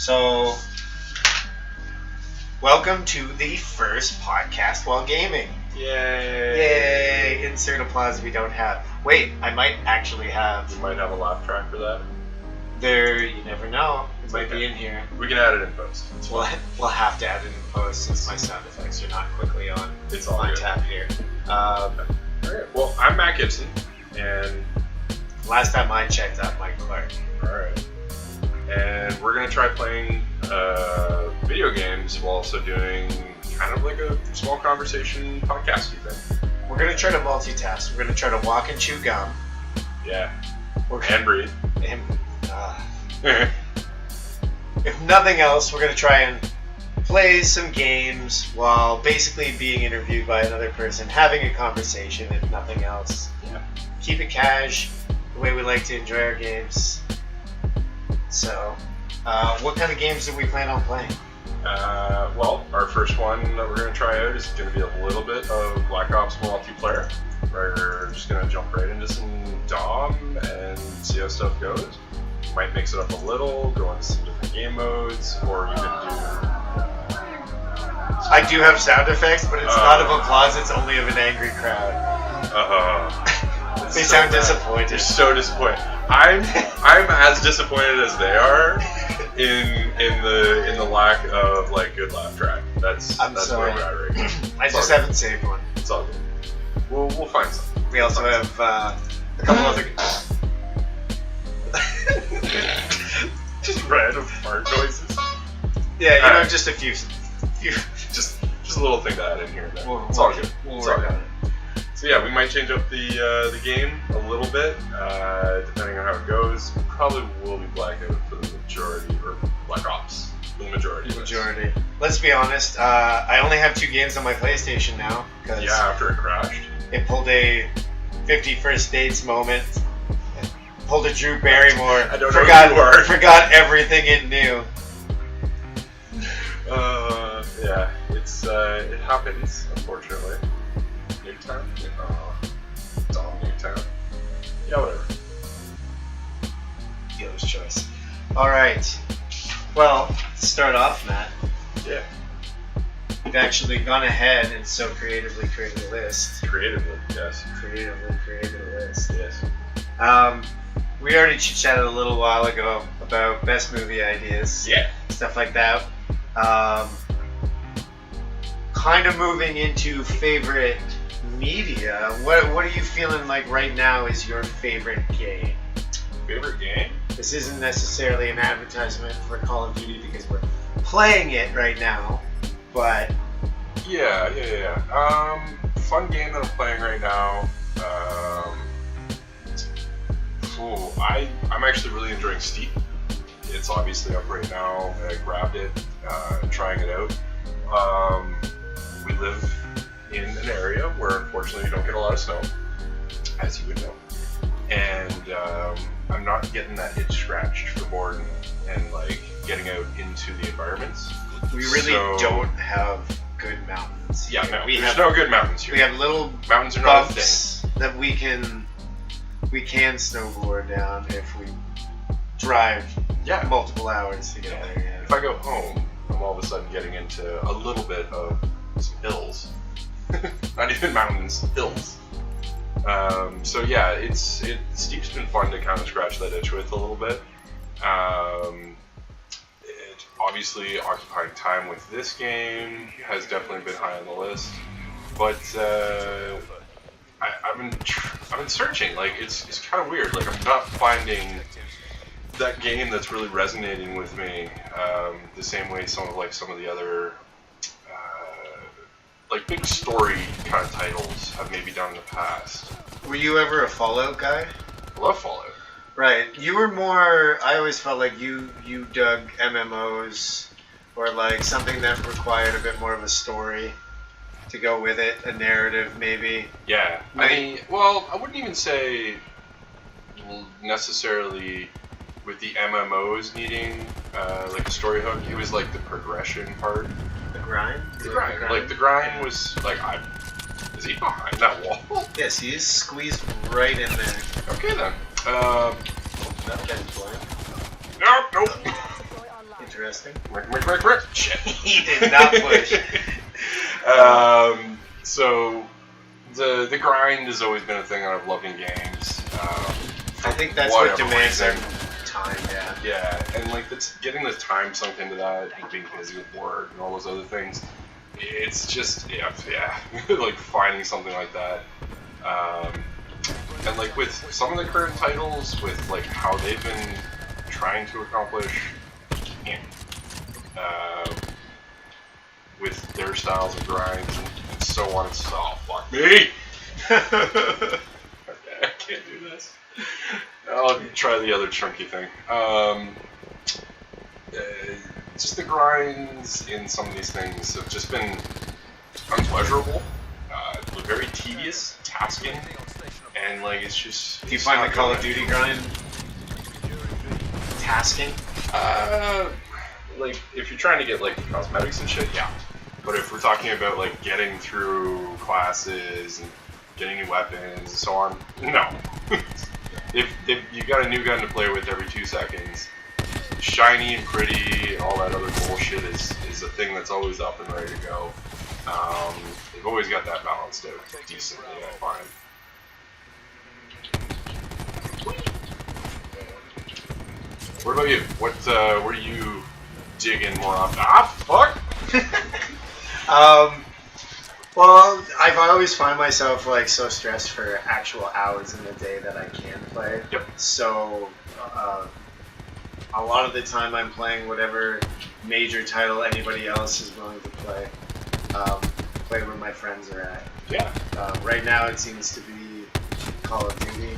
So, welcome to the first podcast while gaming. Yay! Yay! Insert applause we don't have. Wait, I might actually have. You might have a laugh track for that. You never know. It might be in here. We can add it in post. We'll have to add it in post since my sound effects are not quickly on tap here. Alright, well, I'm Matt Gibson, and last time I checked out Mike Clark. Alright. And we're going to try playing video games while also doing kind of like a small conversation podcasty thing. We're going to try to multitask. We're going to try to walk and chew gum. Yeah. And breathe. If nothing else, we're going to try and play some games while basically being interviewed by another person, having a conversation, if nothing else. Yeah. Keep it cash, the way we like to enjoy our games. So, what kind of games do we plan on playing? Well, our first one that we're going to try out is going to be a little bit of Black Ops multiplayer. We're just going to jump right into some DOM and see how stuff goes. Might mix it up a little, go into some different game modes, or even do... I do have sound effects, but it's not of applause, it's only of an angry crowd. They sound disappointed. They're so disappointed. I'm as disappointed as they are in the lack of like good laugh track. That's sorry. where we're at right now. I just haven't saved one. It's all good. We'll find something. We also have a couple other. Just random fart noises. Yeah, just a few. Just a little thing to add in here and there. It's all good. It's all good. So yeah, we might change up the game a little bit, depending on how it goes. Probably will be Blackout for the majority, or Black Ops for the majority. Let's be honest. I only have 2 games on my PlayStation now. Yeah, after it crashed. It pulled a 50 First Dates moment. It pulled a Drew Barrymore. I don't know who you are. Forgot everything it knew. Yeah, it happens, unfortunately. Newtown? It's all Newtown. Yeah, whatever. Dealer's choice. Alright. Well, to start off, Matt. Yeah. We've actually gone ahead and so creatively created a list. Creatively, yes. Creatively created a list. Yes. We already chit-chatted a little while ago about best movie ideas. Yeah. Stuff like that. Kind of moving into favorite media. What are you feeling like right now is your favorite game? Favorite game? This isn't necessarily an advertisement for Call of Duty because we're playing it right now, but... Yeah. Fun game that I'm playing right now. I'm actually really enjoying Steep. It's obviously up right now. I grabbed it, trying it out. We live in an area where unfortunately you don't get a lot of snow, as you would know. And I'm not getting that itch scratched for board and like getting out into the environments. We really don't have good mountains. Yeah, no, there's no good mountains here. We have little mountains are not a bumps that we can snowboard down if we drive multiple hours to get there. Yeah. If I go home, I'm all of a sudden getting into a little bit of some hills. Not even mountains, hills. So yeah, Steep's been fun to kind of scratch that itch with a little bit. It obviously occupying time with this game has definitely been high on the list, but I've been searching. Like it's kind of weird. Like I'm not finding that game that's really resonating with me the same way some of the other like big story kind of titles have maybe done in the past. Were you ever a Fallout guy? I love Fallout. Right. You were more. I always felt like you dug MMOs or like something that required a bit more of a story to go with it, a narrative maybe. Yeah. I wouldn't even say necessarily with the MMOs needing like a story hook. It was like the progression part. The grind? Like the grind was like is he behind that wall? Yes, he is squeezed right in there. Okay then. That guy's blind. Nope. Interesting. Shit. He did not push. So the grind has always been a thing that I've loved in games. I think that's what demands our time. Yeah. Yeah, and like getting the time sunk into that, and being busy with work and all those other things. It's just yeah, like finding something like that. And like with some of the current titles, with like how they've been trying to accomplish, with their styles of grinds and so on and so on. Fuck me! Okay, I can't do this. I'll try the other chunky thing. Just the grinds in some of these things have just been unpleasurable, very tedious, tasking, and like it's just. Do you find the Call of Duty grind tasking? Like if you're trying to get like cosmetics and shit, yeah. But if we're talking about like getting through classes and getting new weapons and so on, no. if you got a new gun to play with every 2 seconds, shiny and pretty and all that other bullshit is a thing that's always up and ready to go. They've always got that balanced out decently, I find. What about you? What are you digging more often? Ah, fuck! Well, I've always find myself like so stressed for actual hours in the day that I can play. Yep. So, a lot of the time I'm playing whatever major title anybody else is willing to play. Play where my friends are at. Yeah. Right now it seems to be Call of Duty.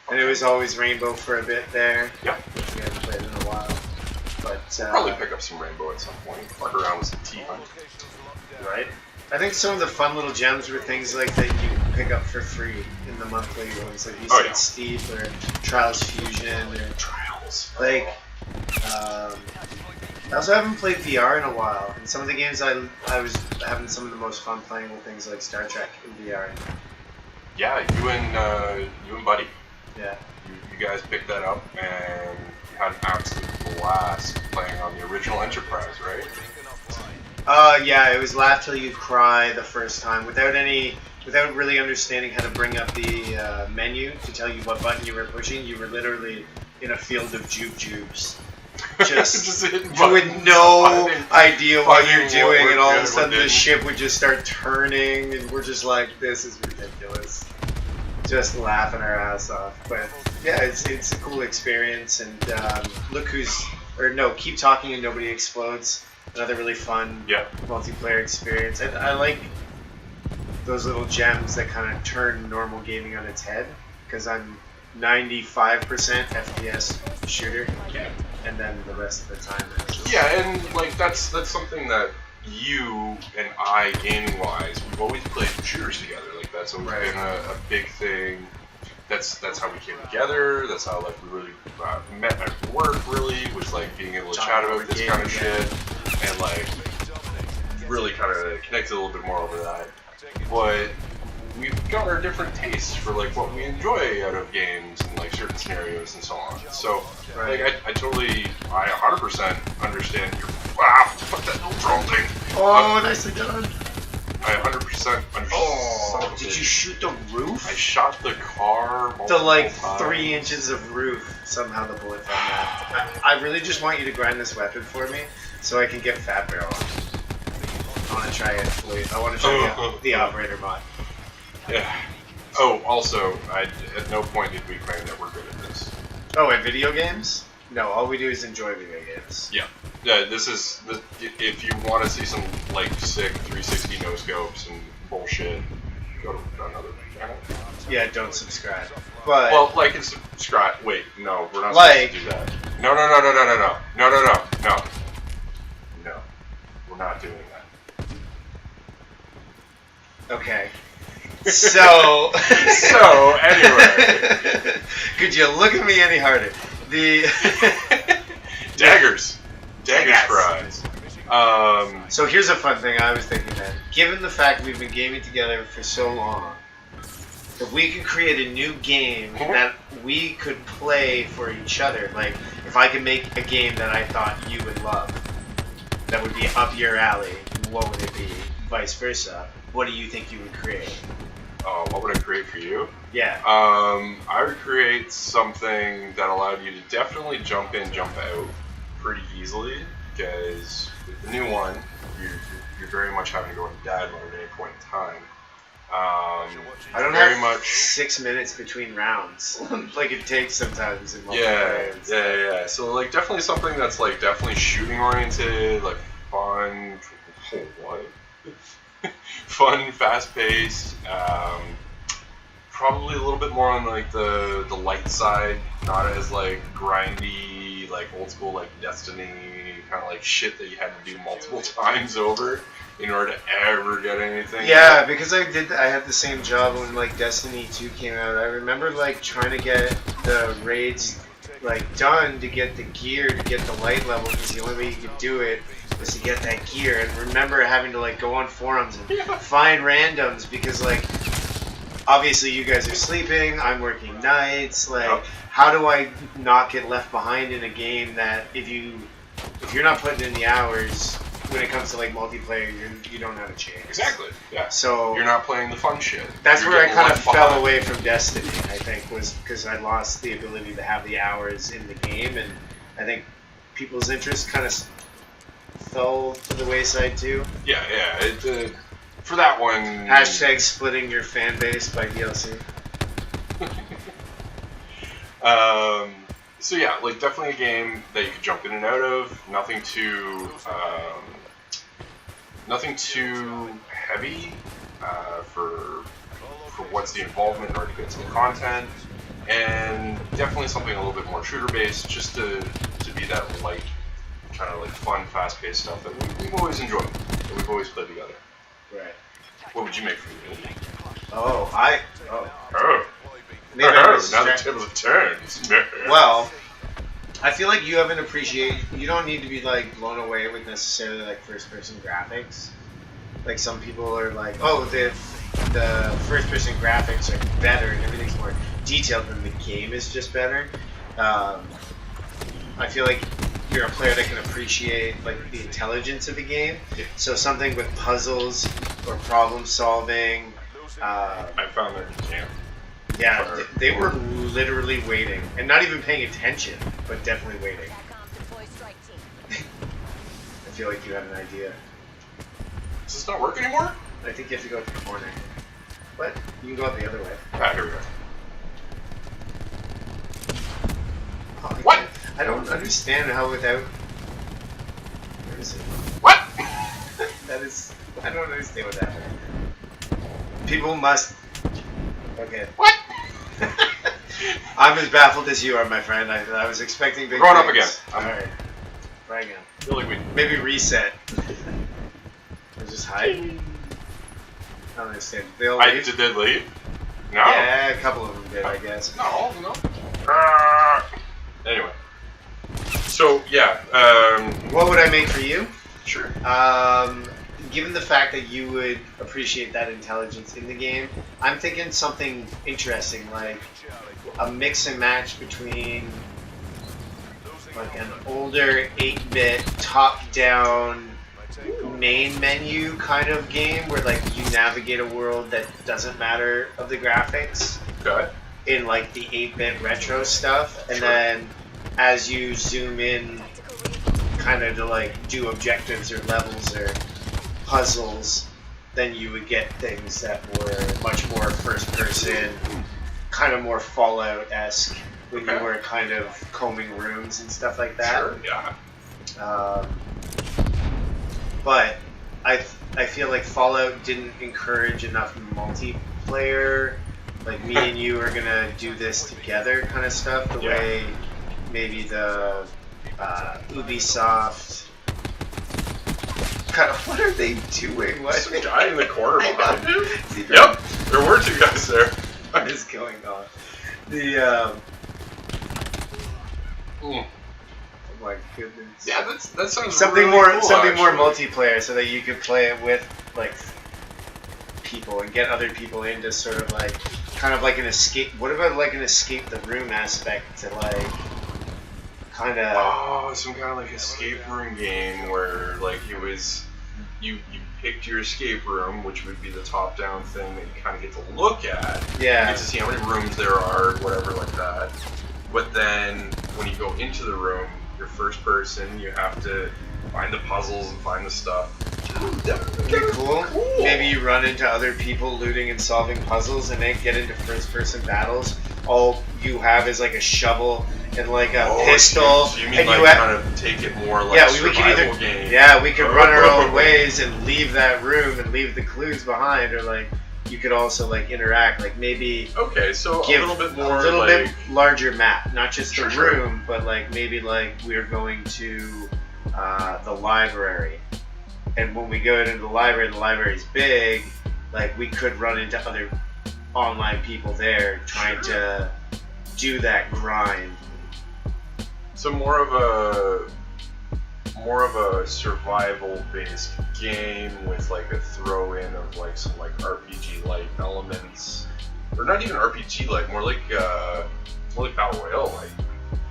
And it was always Rainbow for a bit there. Yeah. Which we haven't played in a while. But probably pick up some Rainbow at some point. Fuck around with some T-Hunt. Right. I think some of the fun little gems were things like that you pick up for free in the monthly ones, like you said, Steve or Trials Fusion or Trials. Like, I also haven't played VR in a while, and some of the games I was having some of the most fun playing with things like Star Trek in VR. Yeah, you and Buddy. Yeah. You guys picked that up and you had an absolute blast playing on the original Enterprise, right? Yeah, it was Laugh Till You Cry the first time, without really understanding how to bring up the menu to tell you what button you were pushing. You were literally in a field of jubes. Just with no idea what you're doing, and all of a sudden the ship would just start turning, and we're just like, this is ridiculous. Just laughing our ass off. But yeah, it's a cool experience, and Keep Talking and Nobody Explodes. Another really fun multiplayer experience. I like those little gems that kind of turn normal gaming on its head, because I'm 95% FPS shooter, and then the rest of the time is... Yeah, and like that's something that you and I, gaming wise, we've always played shooters together. Like that's always been a big thing. That's how we came together. That's how like we really met at work. Really was like being able to chat about this kind of shit and like really kind of connected a little bit more over that. But we've got our different tastes for like what we enjoy out of games and like certain scenarios and so on. So like I 100% understand your fuck that little drone thing. Oh, nicely done. I 100% understand. Oh, did you shoot the roof? I shot the car the like times. 3 inches of roof. Somehow the bullet found that. I really just want you to grind this weapon for me so I can get Fat Barrel on. I want to try it fully. I want to try the operator mod. Yeah. Oh, also, at no point did we claim that we're good at this. Oh, at video games? No, all we do is enjoy video games. Yeah. Yeah, if you want to see some, like, sick 360 no-scopes and bullshit, go to another channel. Yeah, don't subscribe. But... Well, like and subscribe. Wait, no, we're not supposed to do that. No. No. We're not doing that. Okay. So anyway. Could you look at me any harder? Daggers fries. So here's a fun thing I was thinking then. Given the fact we've been gaming together for so long, if we could create a new game that we could play for each other, like if I could make a game that I thought you would love, that would be up your alley, what would it be? Vice versa. What do you think you would create? What would I create for you? Yeah. I would create something that allowed you to definitely jump in, jump out pretty easily, because with the new one, you're very much having to go into dad mode at any point in time. I don't very have much 6 minutes between rounds, like it takes sometimes in yeah, multiplayer. yeah. So like definitely something that's like definitely shooting oriented, like fun. What? Fun, fast paced. Probably a little bit more on like the light side, not as like grindy, like old school like Destiny kind of like shit that you had to do multiple times over in order to ever get anything. Yeah, because I had the same job when like Destiny 2 came out. I remember like trying to get the raids like done to get the gear to get the light level, because the only way you could do it was to get that gear. And remember having to like go on forums and find randoms, because like obviously you guys are sleeping, I'm working nights, like how do I not get left behind in a game that if you're not putting in the hours when it comes to like multiplayer, you don't have a chance. Exactly. Yeah. So you're not playing the fun shit. That's You're where I getting kind of left fell behind. away from Destiny, I think, was because I lost the ability to have the hours in the game, and I think people's interest kind of fell to the wayside too. Yeah. For that one. Hashtag splitting your fan base by DLC. So yeah, like definitely a game that you could jump in and out of. Nothing too heavy for what's the involvement in order to get to the content, and definitely something a little bit more shooter based, just to be that light, kind of like fun, fast paced stuff that we've always enjoyed, that we've always played together. Right. What would you make for me? Maybe I was now the distracted. tables have turned. Well, I feel like you have an appreciation. You don't need to be like blown away with necessarily like first-person graphics. Like some people are like, oh, the first-person graphics are better and everything's more detailed, than the game is just better. I feel like you're a player that can appreciate like the intelligence of the game. Yeah. So something with puzzles or problem solving. I found that you can't. Yeah, they were literally waiting, and not even paying attention, but definitely waiting. I feel like you had an idea. Does this not work anymore? I think you have to go to the corner. What? You can go out the other way. Ah, here we go. Oh, What? I don't understand how without... Where is it? What? That is... I don't understand what that is. People must... Okay. What? I'm as baffled as you are, my friend. I was expecting big Growing up things. again. Alright. Try again. Really weird. Maybe reset. Or just hide. I don't understand. They all leave? Did they leave? No. Yeah, a couple of them did, I guess. No. Anyway. So, yeah. What would I make for you? Sure. Given the fact that you would appreciate that intelligence in the game, I'm thinking something interesting, like a mix and match between like an older 8-bit top-down main menu kind of game where like you navigate a world that doesn't matter of the graphics Okay. in like the 8-bit retro stuff, and Sure. then as you zoom in kind of to like do objectives or levels or puzzles, then you would get things that were much more first person, kind of more Fallout-esque when you Okay. were kind of combing rooms and stuff like that. Sure. Yeah. But I feel like Fallout didn't encourage enough multiplayer, like me and you are gonna do this together kind of stuff, the Yeah. way maybe the Ubisoft. God, what are they doing? What? Some guy in the corner I behind know. you? Yep. There were two guys there. What is going on? Mm. Oh my goodness. Yeah, that sounds Something really more, cool, something more actually. multiplayer, so that you could play it with like people and get other people in to sort of like kind of like an escape. What about like an escape the room aspect to like kind of? Oh, some kind of like escape room game where like it was you picked your escape room, which would be the top down thing that you kind of get to look at. Yeah. You get to see how many rooms there are, whatever like that. But then when you go into the room, you're first person. You have to find the puzzles and find the stuff. Okay, cool. Maybe you run into other people looting and solving puzzles, and then get into first-person battles. All you have is like a shovel and like a pistol. So you mean and like kind of take it more like we could either game? Yeah, we could run our own ways and leave that room and leave the clues behind, or like you could also like interact, like maybe so give a little bit more, a little like, bit larger map, not just the Sure. room, but like maybe like we're going to the library. And when we go into the library's big, like we could run into other online people there trying to do that grind. So more of a survival based game with like a throw in of like some like RPG like elements, or not even RPG like, more like battle royale like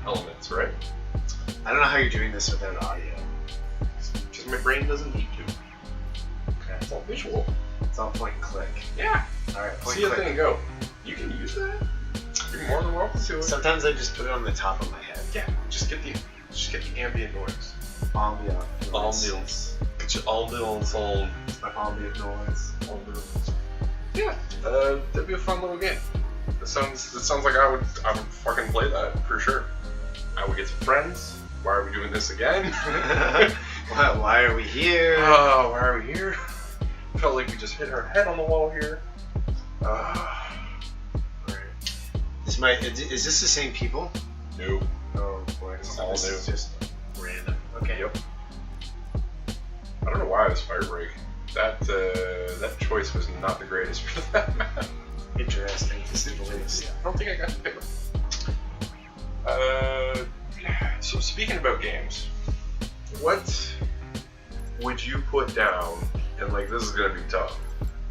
elements, right? I don't know how you're doing this without audio. Because my brain doesn't need to. Okay. It's all visual. It's all point and click. Yeah. Alright, point See and a click. thing and go. You can use that. You're more than welcome to it. Sometimes I just put it on the top of my head. Yeah. Just get the ambient noise. Ambiance. Get your ambiance on. My ambient noise. Yeah, that'd be a fun little game. That sounds like I would fucking play that for sure. I would get some friends. Why are we doing this again? Why are we here? Oh, why are we here? Felt like we just hit our head on the wall here. Right. Is this the same people? No. Oh boy, It's all this new. is just random. Okay. Yep. I don't know why this fire break. That choice was not the greatest for that map. Interesting to say the least. I don't think I got to pick one. So speaking about games, what would you put down? And like, this is gonna be tough.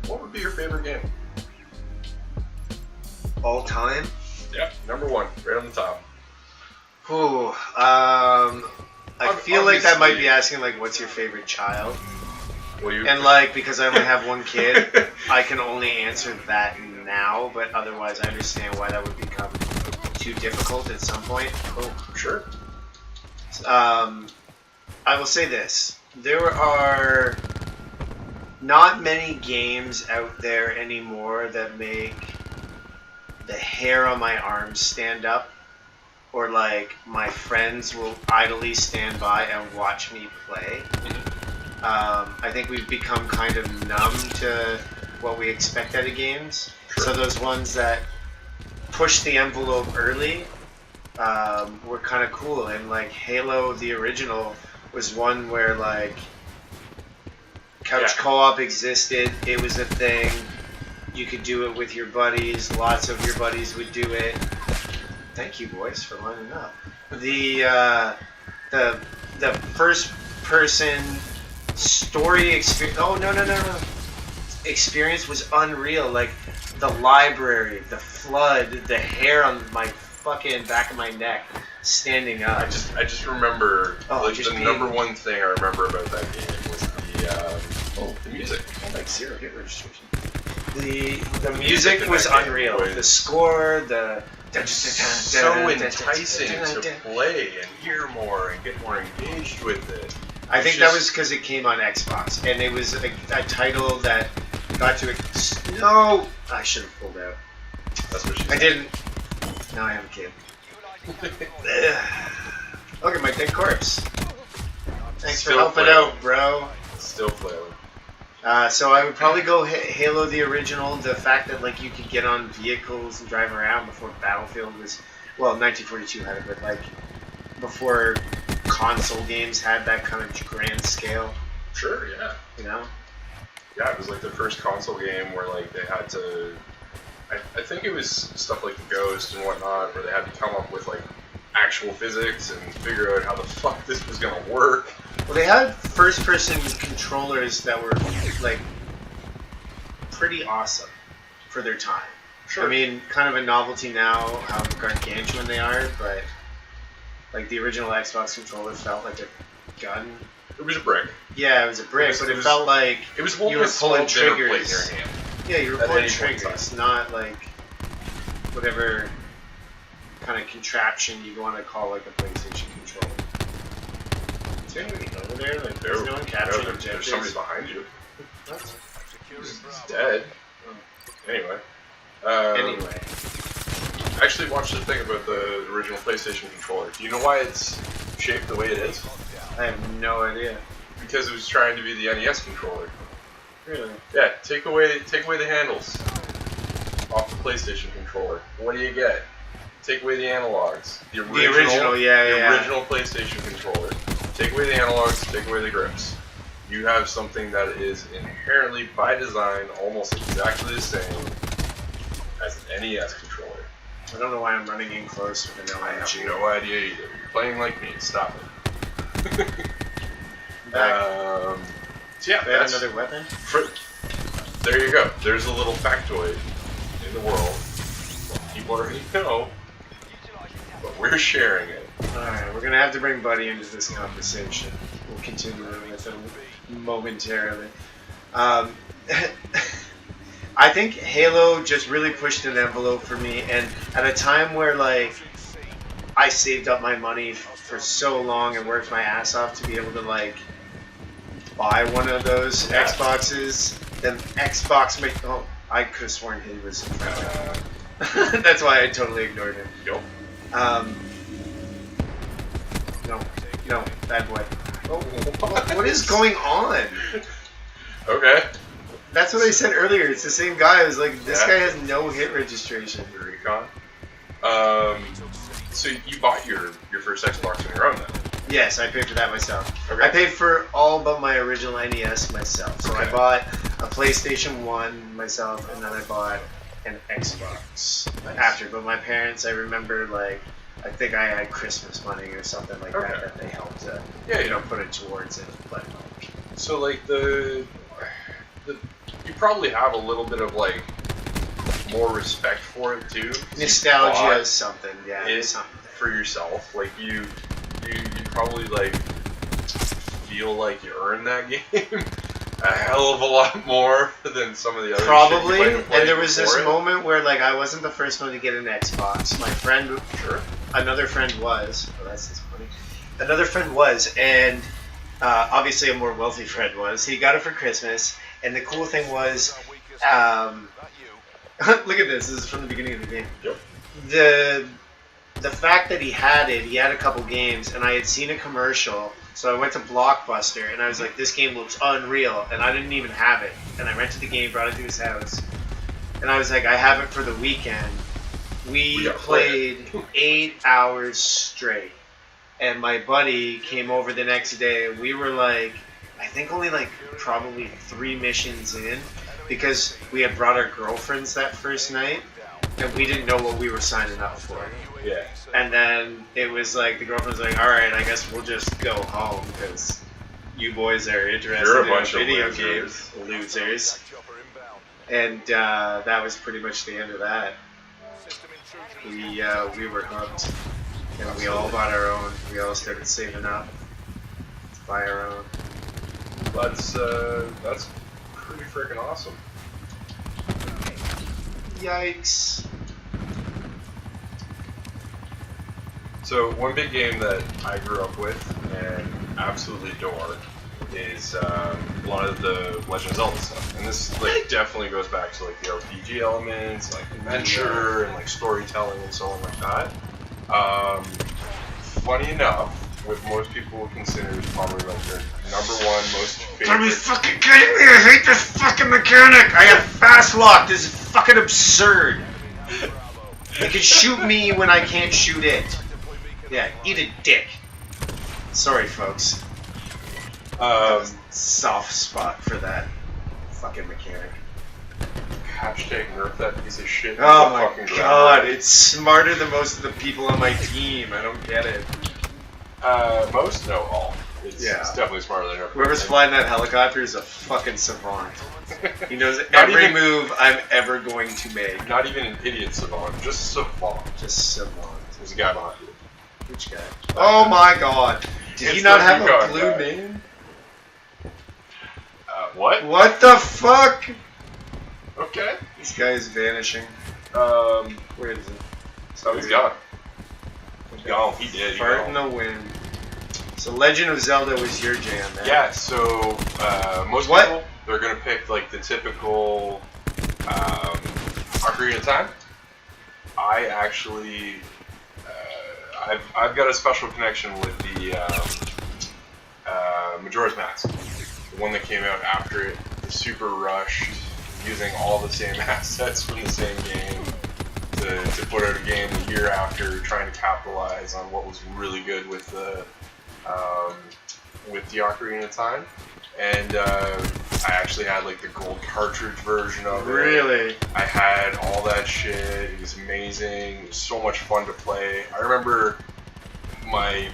What would be your favorite game? All time? Yeah, number one, right on the top. Ooh, I feel like that might be Obviously- asking like, what's your favorite child? Well, you And like, because I only have one kid, I can only answer that now. But otherwise, I understand why that would become too difficult at some point. oh, sure. I will say this: there are not many games out there anymore that make the hair on my arms stand up, or like my friends will idly stand by and watch me play. I think we've become kind of numb to what we expect out of games. Sure. So those ones that push the envelope early were kind of cool. And like Halo, the original, was one where like couch co-op existed. It was a thing. You could do it with your buddies. Lots of your buddies would do it. Thank you, boys, for lining up. The first person story experience. Oh no! Experience was unreal. Like the library, the flood, the hair on my fucking back of my neck standing up. I just remember the number one thing I remember about that game was the music. Like zero hit registration. The music was unreal. The score, so enticing to play and hear more and get more engaged with it. I think that was because it came on Xbox, and it was a title that got to. No, I should have pulled out. That's what she said. I didn't. Now I have a kid. Look at my dead corpse. Thanks for helping out, bro. Still flailing. So I would probably go Halo the original. The fact that like you could get on vehicles and drive around before Battlefield was, well, 1942 had it, but like before console games had that kind of grand scale. Sure, yeah. You know? Yeah, it was like the first console game where like they had to. I think it was stuff like the Ghost and whatnot, where they had to come up with like actual physics and figure out how the fuck this was gonna work. Well, they had first-person controllers that were like pretty awesome for their time. Sure. I mean, kind of a novelty now how gargantuan they are, but like the original Xbox controller felt like a gun. It was a brick. Yeah, it was a brick, but it felt like it was holding you were a small pulling dinner plate in triggers. your hand. Yeah, you were At pulling any point in triggers, not like whatever kind of contraption you want to call like a PlayStation controller. Is there anybody over there? Like, there's no one capturing objectives. There's somebody behind you. What? He's dead. Anyway. Anyway. I actually watched the thing about the original PlayStation controller. Do you know why it's shaped the way it is? I have no idea. Because it was trying to be the NES controller. Really? Yeah, take away the handles off the PlayStation controller. What do you get? Take away the analogs. The original original PlayStation controller. Take away the analogs, take away the grips. You have something that is inherently, by design, almost exactly the same as an NES controller. I don't know why I'm running in close with an I have LMG. no idea either. You're playing like me. Stop it. Back. So yeah, They had that's another weapon? there you go. There's a little factoid in the world. People already know, but we're sharing it. Alright, we're gonna have to bring Buddy into this conversation. We'll continue with him momentarily. I think Halo just really pushed an envelope for me, and at a time where like I saved up my money for so long and worked my ass off to be able to like buy one of those Xboxes, then Xbox I could have sworn he was in front of me. That's why I totally ignored him. Yup. No, bad boy. Oh, what is going on? Okay. That's what I said earlier. It's the same guy. I was like, this guy has no hit registration. Recon. So you bought your first Xbox on your own then? Yes, I paid for that myself. Okay. I paid for all but my original NES myself. So I bought a PlayStation 1 myself, and then I bought an Xbox after. But my parents, I remember, like, I think I had Christmas money or something like that they helped to, put it towards it. But so like the you probably have a little bit of like more respect for it too. Nostalgia is something, something for yourself. Like you probably like feel like you earned that game a hell of a lot more than some of the other probably. Shit you might have played And there was this before it. moment where like I wasn't the first one to get an Xbox. My friend, another friend was. Oh, that's just funny. Another friend was, and obviously a more wealthy friend was. He got it for Christmas, and the cool thing was, look at this. This is from the beginning of the game. Yep. The fact that he had a couple games, and I had seen a commercial, so I went to Blockbuster, and I was like, this game looks unreal, and I didn't even have it. And I rented the game, brought it to his house, and I was like, I have it for the weekend. We played 8 hours straight, and my buddy came over the next day, and we were like, I think only like probably 3 missions in, because we had brought our girlfriends that first night, and we didn't know what we were signing up for. Yeah. And then it was like, the girlfriend was like, alright, I guess we'll just go home, because you boys are interested in video games. Losers. And that was pretty much the end of that. We were hooked. And we all bought our own. We all started saving up to buy our own. That's pretty freaking awesome. Yikes. So one big game that I grew up with and absolutely adore is a lot of the Legend of Zelda stuff, and this like definitely goes back to like the RPG elements, like adventure and like storytelling and so on like that. Funny enough, what most people would consider is probably like their #1 most favorite. Are you fucking kidding me? I hate this fucking mechanic. I have fast lock. This is fucking absurd. It can shoot me when I can't shoot it. Yeah, eat a dick. Sorry, folks. Soft spot for that fucking mechanic. Hashtag nerf that piece of shit. Oh my god, it's smarter than most of the people on my team. I don't get it. Most? No, all. It's Yeah. definitely smarter than everyone. Whoever's flying that helicopter is a fucking savant. He knows Not every even- move I'm ever going to make. Not even an idiot savant, just savant. Just savant. There's a guy behind you. Which guy? Oh my god. Did he It's not the have a Yukon blue guy. name? What? What the fuck? Okay. This guy is vanishing. Where is it? Oh, he's gone. Gone. He did. He Fart in gone. the wind. So Legend of Zelda was your jam, man. Yeah. So most What? people they're gonna pick like the typical Ocarina of Time. I actually I've got a special connection with the Majora's Mask, the one that came out after it, the super rushed, using all the same assets from the same game to put out a game a year after, trying to capitalize on what was really good with the Ocarina of Time. And I actually had like the gold cartridge version of it. Really? I had all that shit. It was amazing. It was so much fun to play. I remember my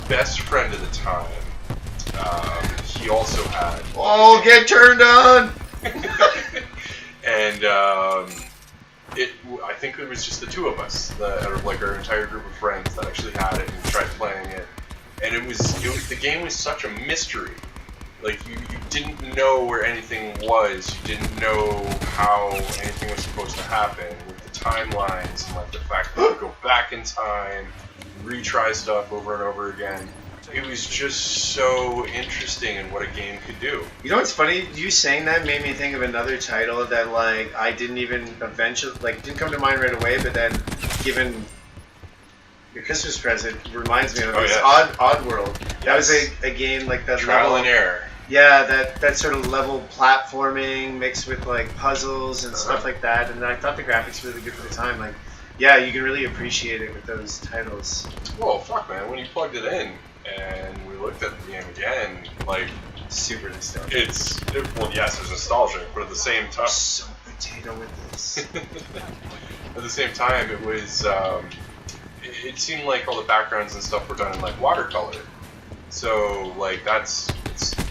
best friend at the time. He also had. Oh, get turned on! And I think it was just the two of us, out of like our entire group of friends, that actually had it and tried playing it. And it was the game was such a mystery. Like you didn't know where anything was. You didn't know how anything was supposed to happen with the timelines and like the fact that you could go back in time, retry stuff over and over again. It was just so interesting in what a game could do. You know what's funny? You saying that made me think of another title that like I didn't even eventually didn't come to mind right away, but then given your Christmas present reminds me of Oh, this yes. Oddworld. That was Yes. a game like that Trial level, and error. yeah, that sort of level platforming mixed with like puzzles and stuff like that, and I thought the graphics were really good for the time. Like, yeah, you can really appreciate it with those titles. Whoa, fuck, man! When you plugged it in and we looked at the game again, like Super nostalgic. well, yes, it's nostalgic, but at the same time, So potato with this. at the same time, it was. It seemed like all the backgrounds and stuff were done in like watercolor, so like it's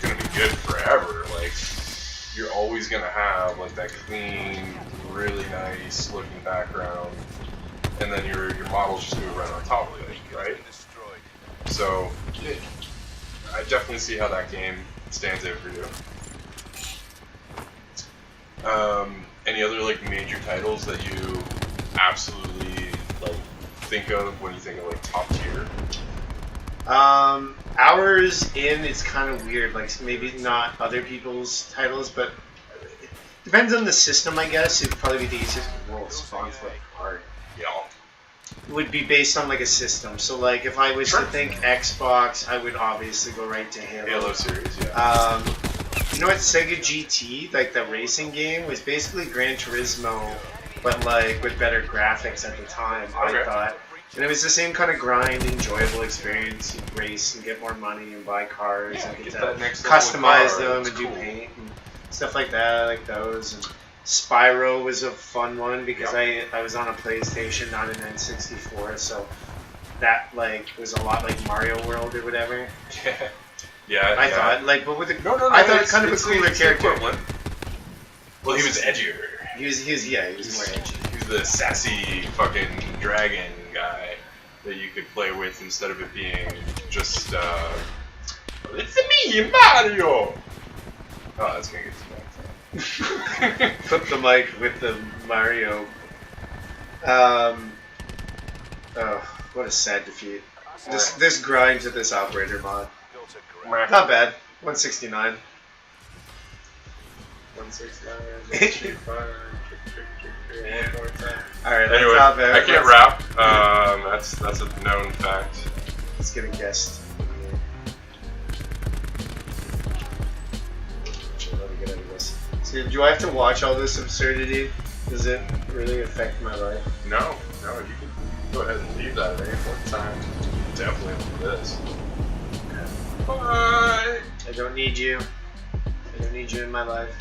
gonna be good forever. Like you're always gonna have like that clean, really nice looking background, and then your model's just gonna run on top of it, right? So I definitely see how that game stands out for you. Any other like major titles that you absolutely like think of when you think of like top tier? Hours in, it's kind of weird. Like maybe not other people's titles, but it depends on the system, I guess. It'd probably be the easiest. Whoa, Spawn's like hard. Yeah. It would be based on like a system. So like if I was Sure. to think Xbox, I would obviously go right to Halo. Halo series, yeah. You know what? Sega GT, like the racing game, was basically Gran Turismo, but like with better graphics at the time. Okay. I thought. And it was the same kind of grind, enjoyable experience. You'd race and get more money and buy cars Yeah, and get get that to next level customize car. them It's and do cool. paint and stuff like that. I like those. And Spyro was a fun one because I was on a PlayStation, not an N64, so that like was a lot like Mario World or whatever. Yeah. I thought like, but with the No. I thought it it's- kind of a it's cooler it's character. equivalent. Well, he was edgier. He was more edgy. He was the sassy fucking dragon guy that you could play with instead of it being just it's me, Mario. Oh, that's gonna get too bad. Flip the mic with the Mario. Oh, what a sad defeat. This grind to this operator mod. Not bad. 169. 169. Alright, Anyway, let's hop out. I can't rap. That's a known fact. Let's get a guest. Let me get out of this. So, do I have to watch all this absurdity? Does it really affect my life? No, you can go ahead and leave that at any point in time. Definitely leave this. Bye. I don't need you. I don't need you in my life.